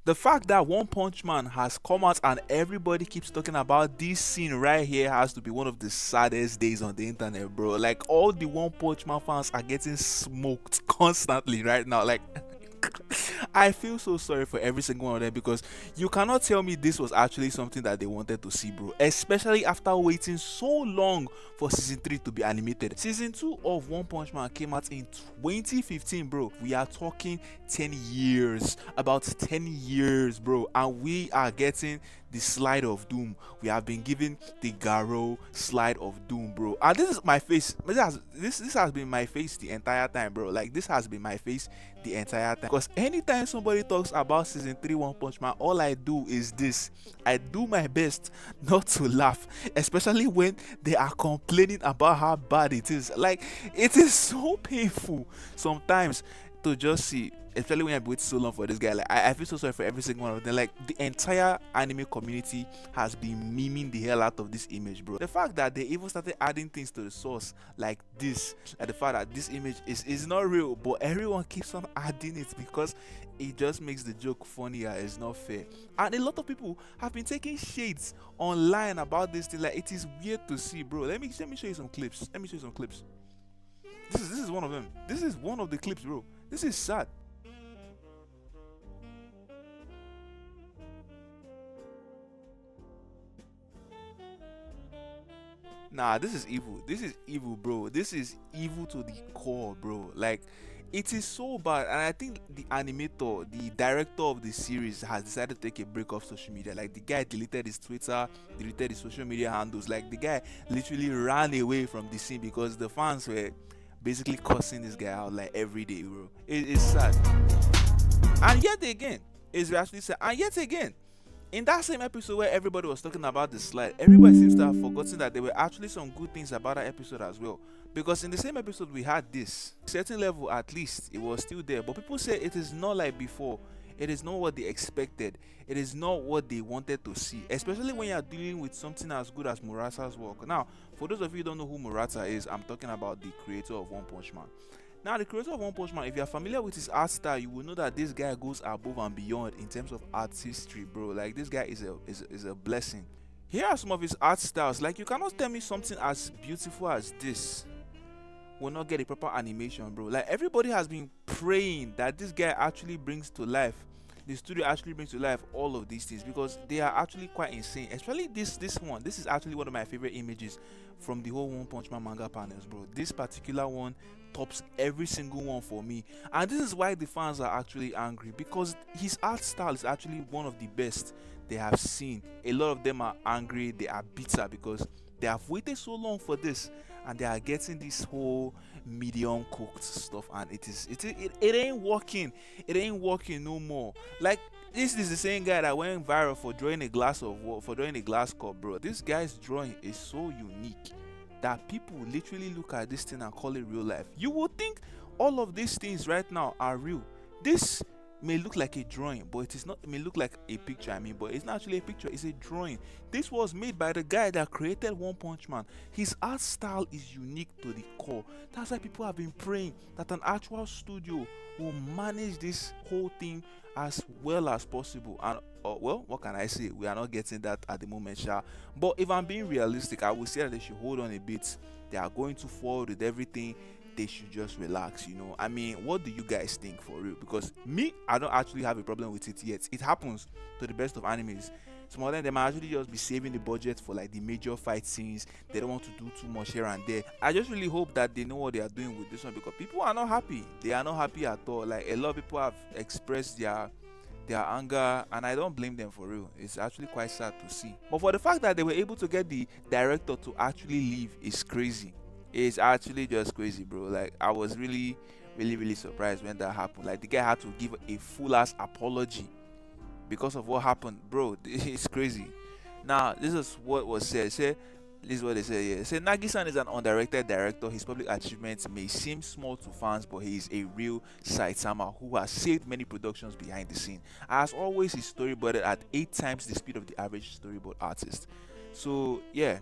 The fact that One Punch Man has come out and everybody keeps talking about this scene right here has to be one of the saddest days on the internet, bro. Like, all the One Punch Man fans are getting smoked constantly right now. Like, I feel so sorry for every single one of them, because you cannot tell me this was actually something that they wanted to see, bro. Especially after waiting so long for season 3 to be animated. Season 2 of One Punch Man came out in 2015, bro. We are talking 10 years. About 10 years, bro. And we are getting the slide of doom. We have been given the Garou slide of doom, bro. And this is my face. This has been my face the entire time, bro. Like, this has been my face the entire time. Because anytime somebody talks about season 3 One Punch Man, all I do is this. I do my best not to laugh, especially when they are complaining about how bad it is. Like, it is so painful sometimes to just see, especially when I've waited so long for this guy. Like, I feel so sorry for every single one of them. Like, the entire anime community has been memeing the hell out of this image, bro. The fact that they even started adding things to the source like this, like the fact that this image is not real, but everyone keeps on adding it because it just makes the joke funnier. It's not fair. And a lot of people have been taking shades online about this thing. Like, it is weird to see, bro. Let me show you some clips. Let me show you some clips. This is one of them. This is one of the clips, bro. This is sad. Nah, this is evil. This is evil, bro. This is evil to the core, bro. Like, it is so bad. And I think the animator, the director of the series, has decided to take a break off social media. Like, the guy deleted his Twitter, deleted his social media handles. Like, the guy literally ran away from the scene because the fans were basically cussing this guy out like every day, bro. It's sad. And yet again, it's actually sad. And yet again, in that same episode where everybody was talking about the slide, everybody seems to have forgotten that there were actually some good things about that episode as well. Because in the same episode we had this certain level, at least it was still there, but people say it is not like before. It is not what they expected. It is not what they wanted to see, especially when you are dealing with something as good as Murata's work. Now, for those of you who don't know who Murata is, I'm talking about the creator of One Punch Man. Now, the creator of One Punch Man, if you're familiar with his art style, you will know that this guy goes above and beyond in terms of artistry, bro. Like, this guy is a blessing. Here are some of his art styles. Like, you cannot tell me something as beautiful as this will not get a proper animation, bro. Like, everybody has been praying that this guy actually brings to life, the studio actually brings to life all of these things, because they are actually quite insane. Especially this one. This is actually one of my favorite images from the whole One Punch Man manga panels, bro. This particular one tops every single one for me, and this is why the fans are actually angry, because his art style is actually one of the best they have seen. A lot of them are angry, they are bitter because they have waited so long for this, and they are getting this whole medium cooked stuff, and it ain't working. It ain't working no more. Like, this is the same guy that went viral for drawing a for drawing a glass cup, bro. This guy's drawing is so unique that people literally look at this thing and call it real life. You would think all of these things right now are real. This may look like a drawing, but it is not. It may look like a picture, I mean, but it's not actually a picture, it's a drawing. This was made by the guy that created One Punch Man. His art style is unique to the core. That's why people have been praying that an actual studio will manage this whole thing as well as possible. And well, what can I say? We are not getting that at the moment, sha. But if I'm being realistic, I would say that they should hold on a bit. They are going to forward with everything. They should just relax, you know. I mean, what do you guys think, for real? Because me, I don't actually have a problem with it yet. It happens to the best of animes. Some of them, they might actually just be saving the budget for like the major fight scenes. They don't want to do too much here and there. I just really hope that they know what they are doing with this one, because people are not happy. They are not happy at all. Like, a lot of people have expressed their anger, and I don't blame them, for real. It's actually quite sad to see. But for the fact that they were able to get the director to actually leave is crazy. It's actually just crazy, bro. Like, I was really, really, really surprised when that happened. Like, the guy had to give a full ass apology because of what happened, bro. It's crazy. Now, this is what was said. Say, this is what they say here. Say, Nagi-san is an undirected director. His public achievements may seem small to fans, but he is a real Saitama who has saved many productions behind the scene. As always, he's storyboarded at 8 times the speed of the average storyboard artist. So, yeah,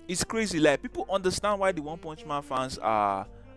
it's crazy. Like, people understand why the One Punch Man fans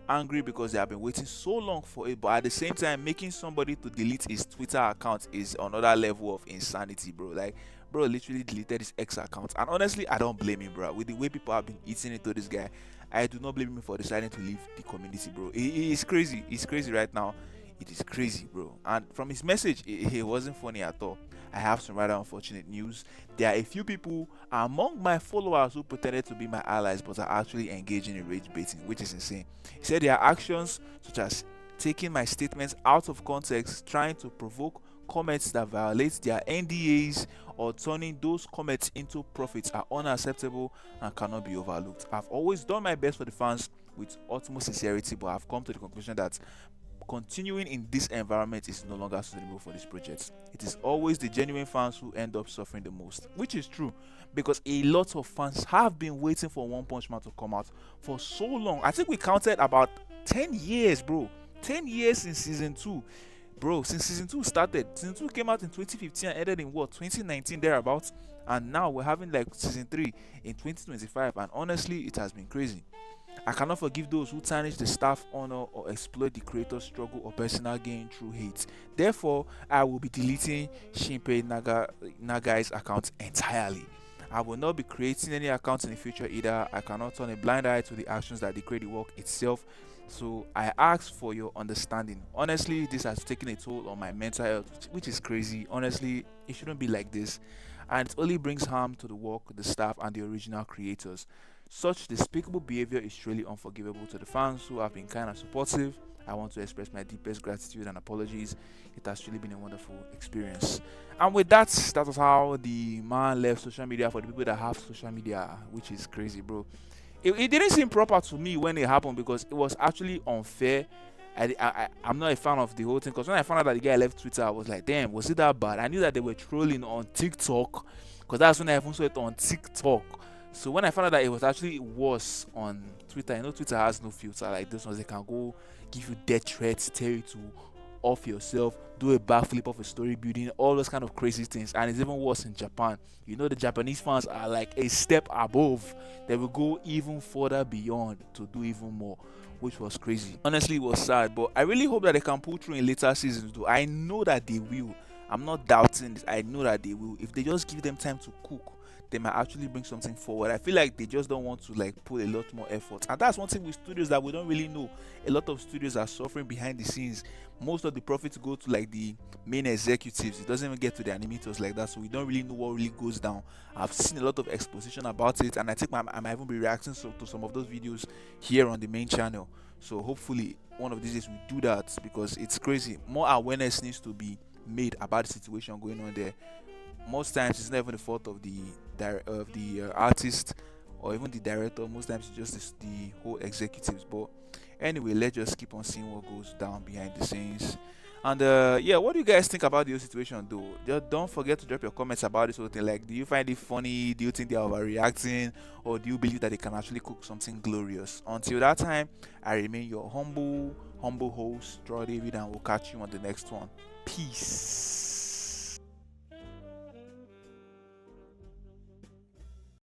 angry because they have been waiting so long for it, but at the same time, making somebody to delete his Twitter account is another level of insanity, bro. Like, bro literally deleted his ex account, and honestly, I don't blame him, bro. With the way people have been eating into this guy, I do not blame him for deciding to leave the community, bro. He is crazy. He's crazy right now. It is crazy, bro. And from his message, it wasn't funny at all. I have some rather unfortunate news. There are a few people among my followers who pretended to be my allies but are actually engaging in rage baiting, which is insane. He said their actions, such as taking my statements out of context, trying to provoke comments that violate their NDAs, or turning those comments into profits, are unacceptable and cannot be overlooked. I've always done my best for the fans with utmost sincerity, but I've come to the conclusion that continuing in this environment is no longer suitable for this project. It is always the genuine fans who end up suffering the most, which is true because a lot of fans have been waiting for One Punch Man to come out for so long. I think we counted about 10 years, bro. 10 years since season 2. Bro, since season 2 started. Season 2 came out in 2015 and ended in what? 2019 thereabouts. And now we're having like season 3 in 2025, and honestly, it has been crazy. I cannot forgive those who tarnish the staff honor or exploit the creator's struggle or personal gain through hate. Therefore, I will be deleting Nagai's account entirely. I will not be creating any accounts in the future either. I cannot turn a blind eye to the actions that degrade the work itself. So I ask for your understanding. Honestly, this has taken a toll on my mental health, which is crazy. Honestly, it shouldn't be like this, and it only brings harm to the work, the staff, and the original creators. Such despicable behavior is truly unforgivable. To the fans who have been kind and supportive, I want to express my deepest gratitude and apologies. It has truly been a wonderful experience. And with that, that was how the man left social media for the people that have social media, which is crazy, bro. It didn't seem proper to me when it happened because it was actually unfair. I'm not a fan of the whole thing because when I found out that the guy left Twitter, I was like, damn, was it that bad? I knew that they were trolling on TikTok because that's when I even saw it on TikTok. So when I found out that it was actually worse on Twitter, Twitter has no filter like this ones. They can go give you death threats, tell you to off yourself, do a backflip of a story building, all those kind of crazy things. And it's even worse in Japan. The Japanese fans are like a step above. They will go even further beyond to do even more, which was crazy. Honestly, it was sad, but I really hope that they can pull through in later seasons though. I know that they will. I'm not doubting this. I know that they will. If they just give them time to cook, they might actually bring something forward. I feel like they just don't want to like put a lot more effort, and that's one thing with studios that we don't really know. A lot of studios are suffering behind the scenes. Most of the profits go to like the main executives. It doesn't even get to the animators like that, so we don't really know what really goes down. I've seen a lot of exposition about it, and I think I might even be reacting to some of those videos here on the main channel. So hopefully one of these days we do that because it's crazy. More awareness needs to be made about the situation going on there. Most times it's not even the fault of the artist or even the director. Most times it's just the whole executives. But anyway, let's just keep on seeing what goes down behind the scenes. And yeah, what do you guys think about the whole situation though? Just don't forget to drop your comments about this whole thing. Like, do you find it funny? Do you think they're overreacting? Or do you believe that they can actually cook something glorious? Until that time, I remain your humble host, Draw David, and we'll catch you on the next one. Peace.